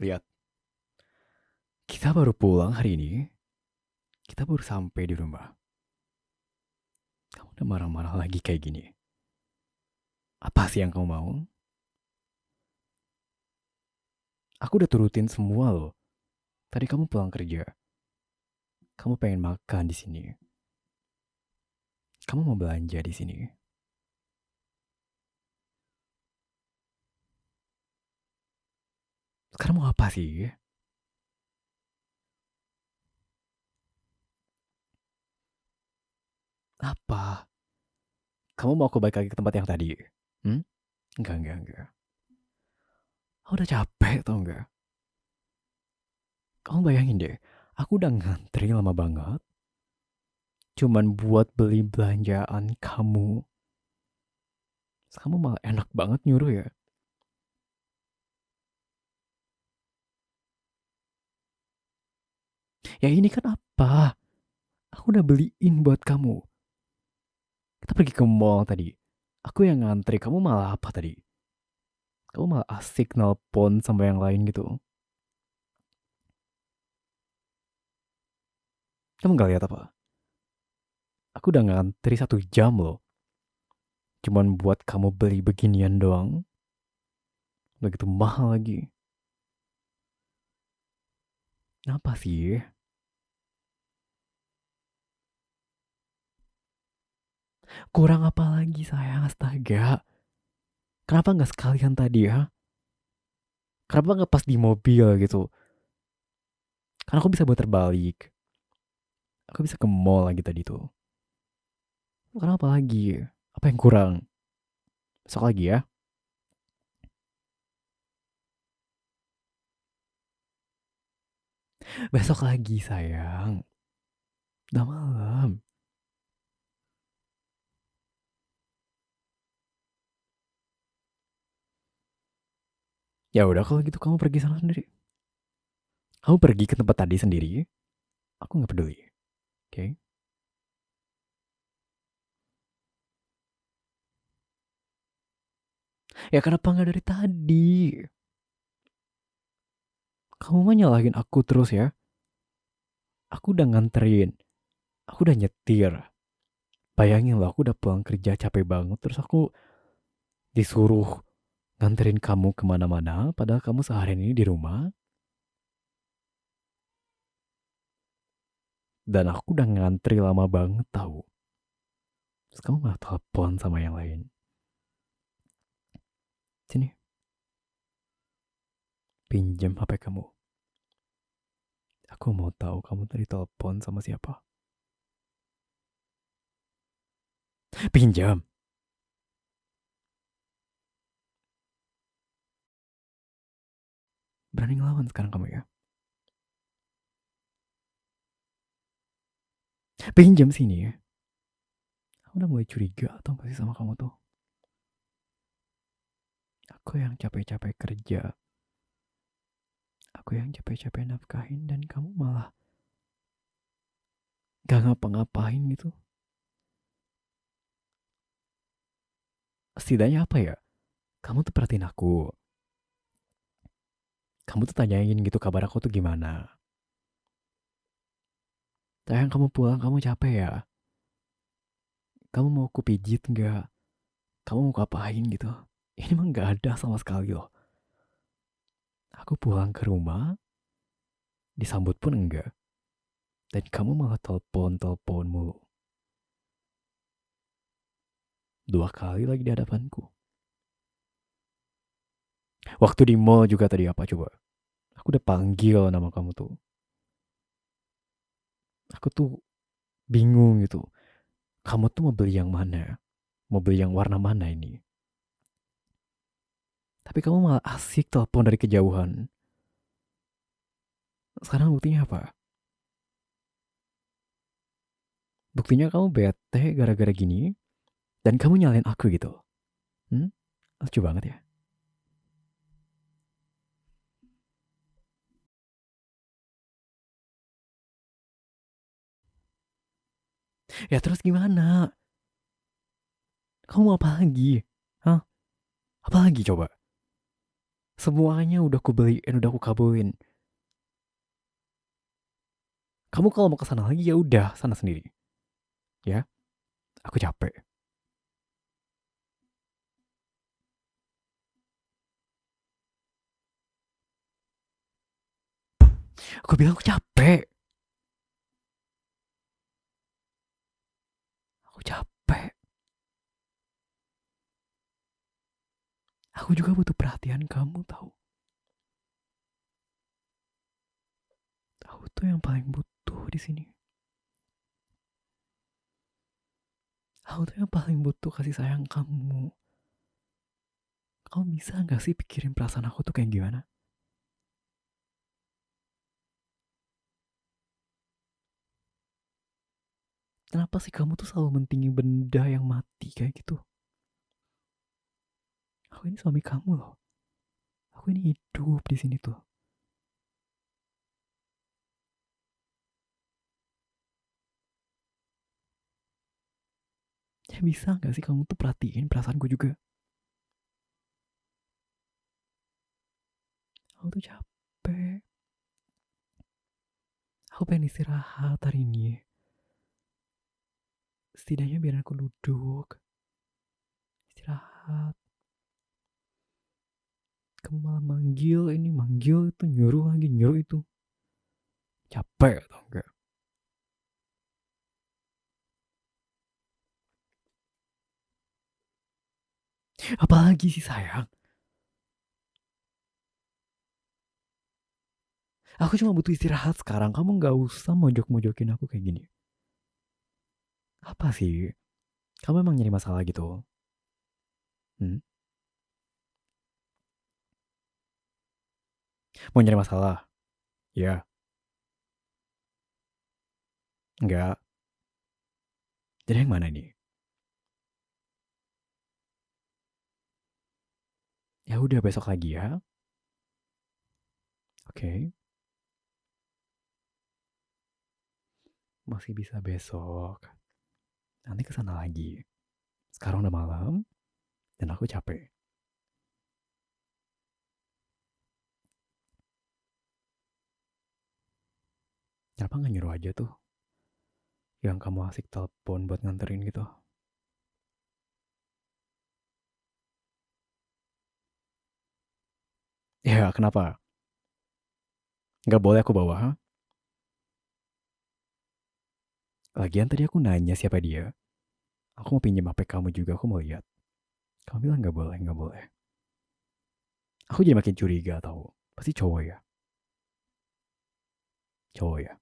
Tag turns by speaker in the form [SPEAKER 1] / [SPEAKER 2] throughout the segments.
[SPEAKER 1] Lihat, kita baru pulang hari ini. Kita baru sampai di rumah. Kamu udah marah-marah lagi kayak gini. Apa sih yang kamu mau? Aku udah turutin semua loh. Tadi kamu pulang kerja. Kamu pengen makan di sini. Kamu mau belanja di sini. Sekarang mau apa sih? Apa? Kamu mau aku balik lagi ke tempat yang tadi? Hmm? Enggak. Aku udah capek tau enggak? Kamu bayangin deh, aku udah ngantri lama banget. Cuman buat beli belanjaan kamu. Terus kamu malah enak banget nyuruh ya. Ya ini kan apa? Aku udah beliin buat kamu. Kita pergi ke mall tadi. Aku yang ngantri, kamu malah apa tadi? Kamu malah asik nelpon sama yang lain gitu. Kamu gak lihat apa? Aku udah ngantri 1 jam loh. Cuman buat kamu beli beginian doang. Begitu mahal lagi. Kenapa sih? Kurang apa lagi sayang, astaga. Kenapa gak sekalian tadi ya? Kenapa gak pas di mobil gitu? Karena aku bisa buat terbalik. Aku bisa ke mall lagi tadi tuh. Kenapa lagi? Apa yang kurang? Besok lagi ya. Besok lagi sayang. Udah malam. Ya udah kalau gitu kamu pergi sana sendiri. Kamu pergi ke tempat tadi sendiri. Aku nggak peduli. Oke? Okay? Ya kenapa nggak dari tadi? Kamu mah nyalahin aku terus ya. Aku udah nganterin. Aku udah nyetir. Bayangin loh, aku udah pulang kerja capek banget. Terus aku disuruh nganterin kamu kemana-mana. Padahal kamu seharian ini di rumah. Dan aku udah ngantri lama banget tahu. Terus kamu malah telepon sama yang lain. Sini, pinjam HP kamu. Aku mau tahu kamu tadi telepon sama siapa. Pinjam. Berani ngelawan sekarang kamu ya. Pinjam sini ya. Aku udah mulai curiga atau gak sih sama kamu tuh. Aku yang capek-capek kerja. Aku yang capek-capek nafkahin dan kamu malah gak ngapa-ngapain gitu. Setidaknya apa ya? Kamu tuh perhatiin aku. Kamu tuh tanyain gitu kabar aku tuh gimana. Sayang kamu pulang kamu capek ya. Kamu mau aku pijit gak? Kamu mau ngapain gitu. Ini mah gak ada sama sekali loh. Aku pulang ke rumah. Disambut pun enggak. Dan kamu malah telepon mulu. 2 kali lagi di hadapanku. Waktu di mall juga tadi apa coba? Aku udah panggil nama kamu tuh. Aku tuh bingung gitu. Kamu tuh mau beli yang mana? Mau beli yang warna mana ini? Tapi kamu malah asik telepon dari kejauhan. Sekarang buktinya apa? Buktinya kamu bete gara-gara gini. Dan kamu nyalain aku gitu. Hmm? Lucu banget ya. Ya terus gimana? Kamu mau apa lagi? Hah? Apa lagi coba? Semuanya udah aku beliin, udah aku kabulin. Kamu kalau mau kesana lagi ya udah, sana sendiri. Ya, aku capek. Aku bilang aku capek. Aku capek. Aku juga butuh perhatian kamu tahu. Aku tuh yang paling butuh di sini. Aku tuh yang paling butuh kasih sayang kamu. Kamu bisa gak sih pikirin perasaan aku tuh kayak gimana? Kenapa sih kamu tuh selalu mentingin benda yang mati kayak gitu? Aku ini suami kamu loh. Aku ini hidup di sini tuh. Ya bisa gak sih kamu tuh perhatiin perasaanku juga? Aku tuh capek. Aku pengen istirahat hari ini. Setidaknya biar aku duduk. Istirahat. Kamu malah manggil ini, manggil itu, nyuruh lagi, nyuruh itu. Capek tau gak? Apalagi sih sayang? Aku cuma butuh istirahat sekarang. Kamu gak usah mojok-mojokin aku kayak gini. Apa sih? Kamu emang nyari masalah gitu? Hmm? Mau nyari masalah? Ya. Enggak. Jadi yang mana nih? Ya udah besok lagi ya. Oke. Masih bisa besok. Nanti kesana lagi. Sekarang udah malam dan aku capek. Kenapa nggak nyuruh aja tuh? Yang kamu asik telepon buat nganterin gitu. Ya kenapa? Nggak boleh aku bawa? Ha? Lagian tadi aku nanya siapa dia. Aku mau pinjam HP kamu juga, aku mau lihat. Kamu bilang nggak boleh, nggak boleh. Aku jadi makin curiga tau. Pasti cowok ya? Cowok ya?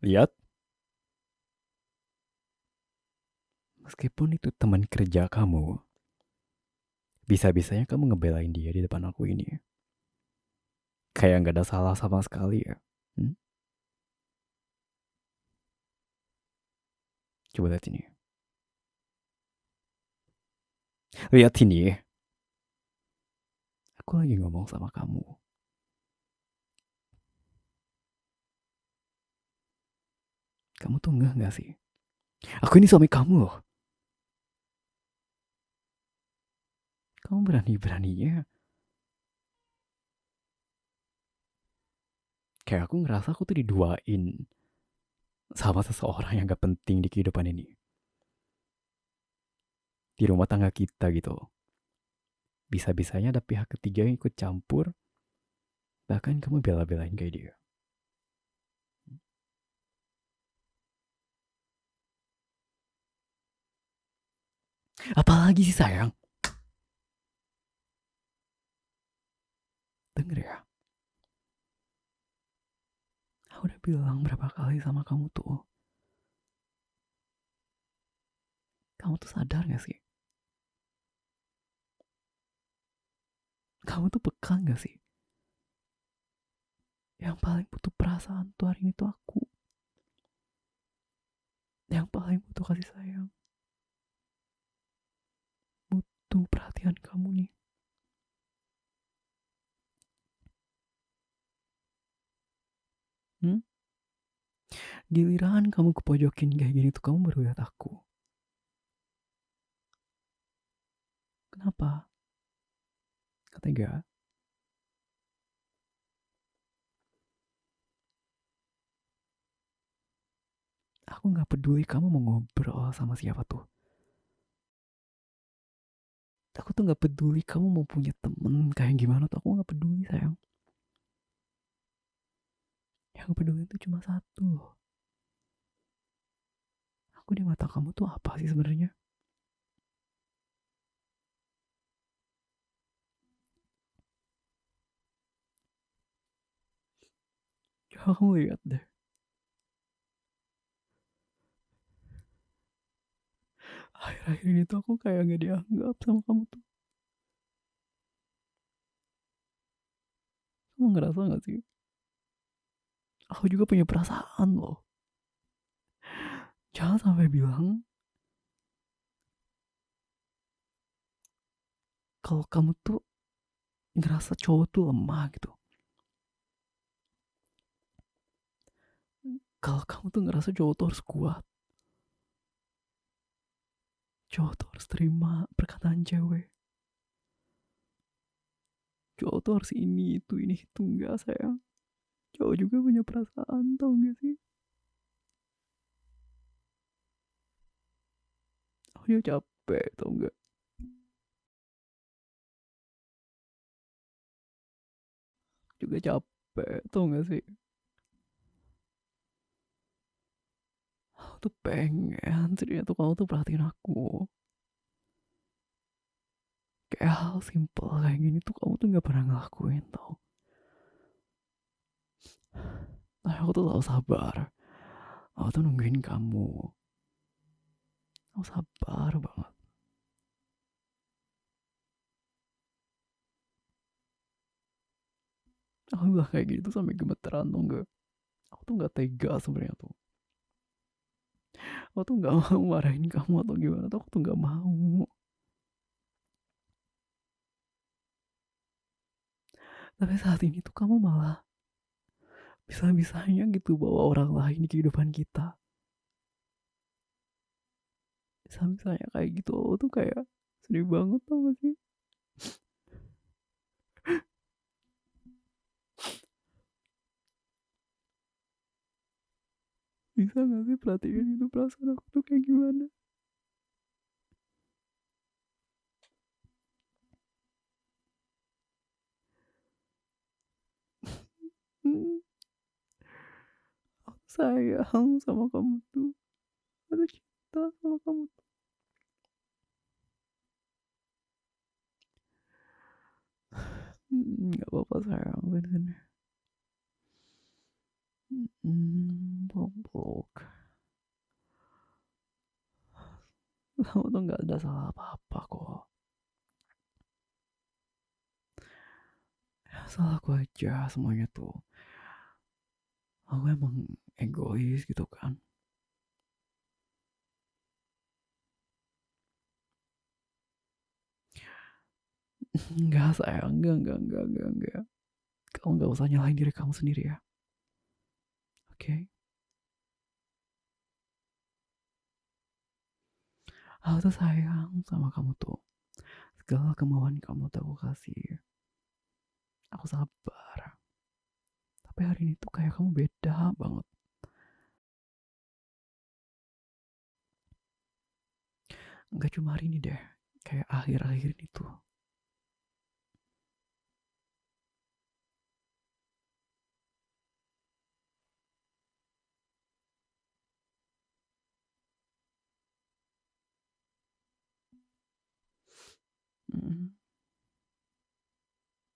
[SPEAKER 1] Lihat, meskipun itu teman kerja kamu, bisa-bisanya kamu ngebelain dia di depan aku ini. Kayak nggak ada salah sama sekali ya. Hmm? Coba lihat ini. Lihat sini. Aku lagi ngomong sama kamu. Kamu tuh enggak nggak sih? Aku ini suami kamu loh. Kamu berani-beraninya. Kayak aku ngerasa aku tuh diduain sama seseorang yang gak penting di kehidupan ini. Di rumah tangga kita gitu. Bisa-bisanya ada pihak ketiga yang ikut campur. Bahkan kamu bela-belain kayak dia. Apalagi sih sayang? Denger ya. Aku udah bilang berapa kali sama kamu tuh. Kamu tuh sadar gak sih? Kamu tuh peka gak sih? Yang paling butuh perasaan tuh hari ini tuh aku. Yang paling butuh kasih sayang. Butuh perhatian kamu nih. Hmm? Giliran kamu kepojokin kayak gini tuh kamu baru lihat aku. Kenapa? Tega. Aku nggak peduli kamu mau ngobrol sama siapa tuh. Aku tuh nggak peduli kamu mau punya temen kayak gimana tuh. Aku nggak peduli sayang. Yang peduli itu cuma satu. Aku di mata kamu tuh apa sih sebenarnya? Coba kamu lihat deh. Akhir-akhir ini tuh aku kayak gak dianggap sama kamu tuh. Kamu ngerasa gak sih? Aku juga punya perasaan loh. Jangan sampai bilang kalau kamu tuh ngerasa cowok tuh lemah gitu. Kalau kamu tuh ngerasa cowok tuh harus kuat. Cowok tuh harus terima perkataan cewek. Cowok tuh harus ini itu enggak sayang. Cowok juga punya perasaan, tau gak sih? Aku juga capek, tau gak? Juga capek, tau gak sih? Aku tuh pengen ternyata tuh kamu tuh perhatiin aku. Kayak hal simple kayak gini tuh kamu tuh gak pernah ngelakuin tau. Nah, aku tuh selalu sabar. Aku tuh nungguin kamu. Aku sabar banget. Aku bilang kayak gitu tuh sampai gemeteran tuh gak. Aku tuh gak tega sebenarnya tuh. Aku tuh gak mau marahin kamu atau gimana tuh. Aku tuh gak mau. Tapi saat ini tuh kamu malah bisa-bisanya gitu bawa orang lain di kehidupan kita. Bisa-bisanya kayak gitu. Aku tuh kayak sedih banget tau gak sih? Bisa gak sih perhatiin itu perasaan aku tuh kayak gimana? Hmm, aku sayang sama kamu tuh. Aku cinta sama kamu tuh. Gak apa-apa sayang. Sini. Peluk. Kamu tuh gak ada salah apa-apa kok. Salah aku aja semuanya tuh. Aku emang egois gitu kan. Enggak sayang, enggak. Kamu gak usah nyalahin diri kamu sendiri ya. Oke? Okay? Aku tuh sayang sama kamu tuh. Segala kemauan kamu tuh aku kasih. Aku sabar. Tapi hari ini tuh kayak kamu beda banget. Enggak cuma hari ini deh. Kayak akhir-akhir ini tuh. Hmm,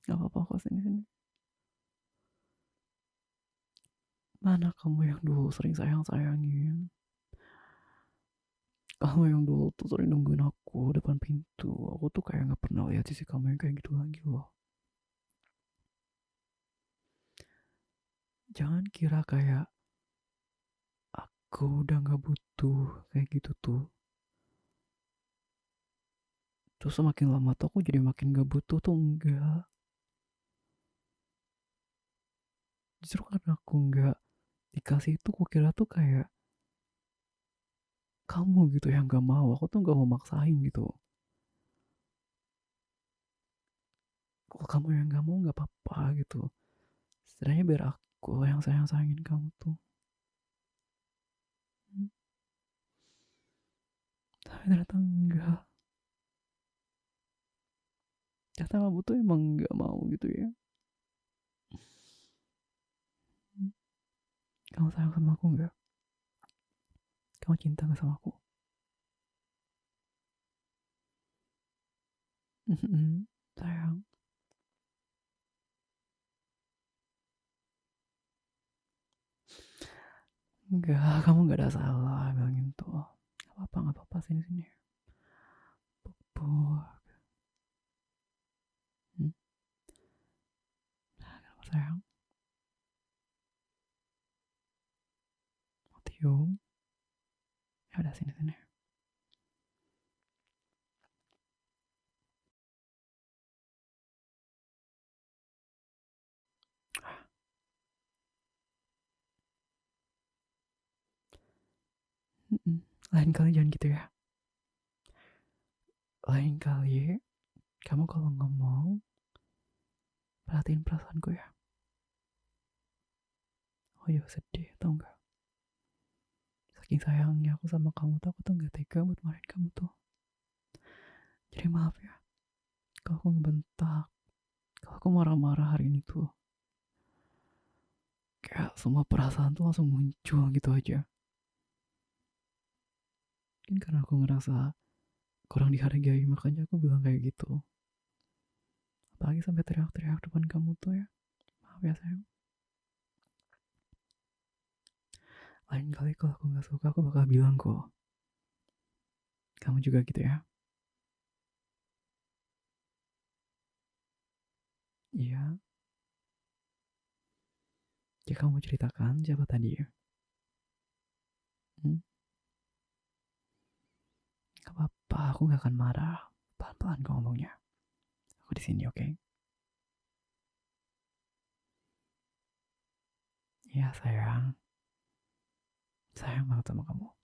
[SPEAKER 1] gak apa-apa kok sini-sini. Mana kamu yang dulu sering sayang-sayangin? Kamu yang dulu tuh sering nungguin aku depan pintu. Aku tuh kayak gak pernah lihat sisi kamu yang kayak gitu lagi loh. Jangan kira kayak aku udah gak butuh kayak gitu tuh. Terus semakin lama tuh aku jadi makin gak butuh tuh enggak. Justru karena aku gak dikasih itu kukira tuh kayak kamu gitu yang gak mau, aku tuh gak mau maksain gitu. Kalau kamu yang gak mau gak apa-apa gitu, setidaknya biar aku yang sayangin kamu tuh. Tapi ternyata enggak, ternyata kamu tuh emang gak mau gitu ya. Kamu sayang sama aku nggak? Kamu cinta nggak sama aku? Sayang. Enggak, kamu nggak ada salah bilang itu. Nggak apa-apa, sini sini. Pupuk. Kenapa sayang? Mau tium? Ya udah sini sini. Lain kali jangan gitu ya. Lain kali kamu kalau ngomong perhatiin perasaanku ya. Oh iya sedih tau nggak? Saking sayangnya aku sama kamu tuh, aku tuh nggak tega buat marahin kamu tuh. Jadi maaf ya kalau aku ngebentak, kalau aku marah-marah hari ini tuh. Kayak semua perasaan tuh langsung muncul gitu aja. Mungkin karena aku ngerasa kurang dihargai, makanya aku bilang kayak gitu. Apalagi sampai teriak-teriak depan kamu tuh ya. Maaf ya sayang. Lain kali kalau aku gak suka, aku bakal bilang kok. Kamu juga gitu ya. Iya. Ya kamu ceritakan siapa tadi ya. Hmm? Gak apa-apa, aku gak akan marah. Pelan-pelan kau ngomongnya. Aku di sini, oke? Okay? Iya sayang. Sayang banget sama kamu.